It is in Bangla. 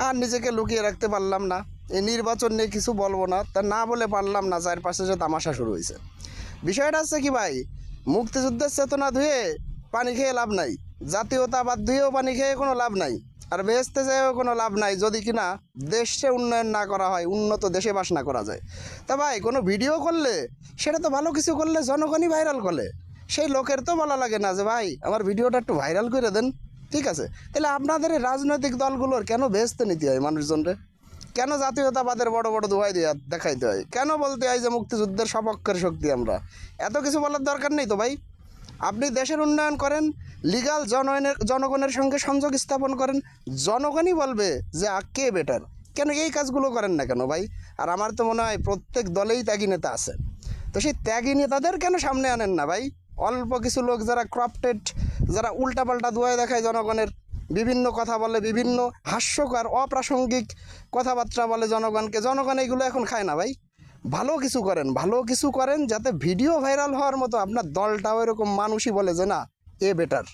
আর নিজেকে লুকিয়ে রাখতে পারলাম না। এই নির্বাচন নিয়ে কিছু বলবো না, তা না বলে পারলাম না, চারপাশে যে তামাশা শুরু হয়েছে। বিষয়টা হচ্ছে কি ভাই, মুক্তিযুদ্ধের চেতনা ধুয়ে পানি খেয়ে লাভ নাই, জাতীয়তাবাদ ধুয়েও পানি খেয়ে কোনো লাভ নাই, আর বেহেস্তে যেয়েও কোনো লাভ নাই যদি কিনা দেশে উন্নয়ন না করা হয়, উন্নত দেশে বাস না করা যায়। তা ভাই কোনো ভিডিও করলে সেটা তো ভালো কিছু করলে জনগণই ভাইরাল করে, সেই লোকের তো বলা লাগে না যে ভাই আমার ভিডিওটা একটু ভাইরাল করে দেন। ঠিক আছে, তাহলে আপনাদের এই রাজনৈতিক দলগুলোর কেন বেহেস্তে নিতে হয় মানুষজনরে? কেন জাতীয়তাবাদের বড় বড় দোহাই দিয়ে দেখাইতে হয়? কেন বলতে হয় যে মুক্তিযুদ্ধের সপক্ষের শক্তি আমরা? এত কিছু বলার দরকার নেই তো ভাই। আপনি দেশের উন্নয়ন করেন, লিগাল জনগণের সঙ্গে সংযোগ স্থাপন করেন, জনগণই বলবে যে কে বেটার। কেন এই কাজগুলো করেন না কেন ভাই? আর আমার তো মনে হয় প্রত্যেক দলেই ত্যাগী নেতা আছে, তো সেই ত্যাগী নেতাদের কেন সামনে আনেন না ভাই? অল্প কিছু লোক যারা ক্রাপ্টেড, যারা উল্টাপাল্টা দুয়ায় দেখায় জনগণের, বিভিন্ন কথা বলে, বিভিন্ন হাস্যকর অপ্রাসঙ্গিক কথাবার্তা বলে জনগণকে, জনগণ এইগুলো এখন খায় না ভাই। ভালো কিছু করেন, ভালো কিছু করেন যাতে ভিডিও ভাইরাল হওয়ার মতো আপনার দলটাও এরকম মানুষই বলে যে না এ বেটার।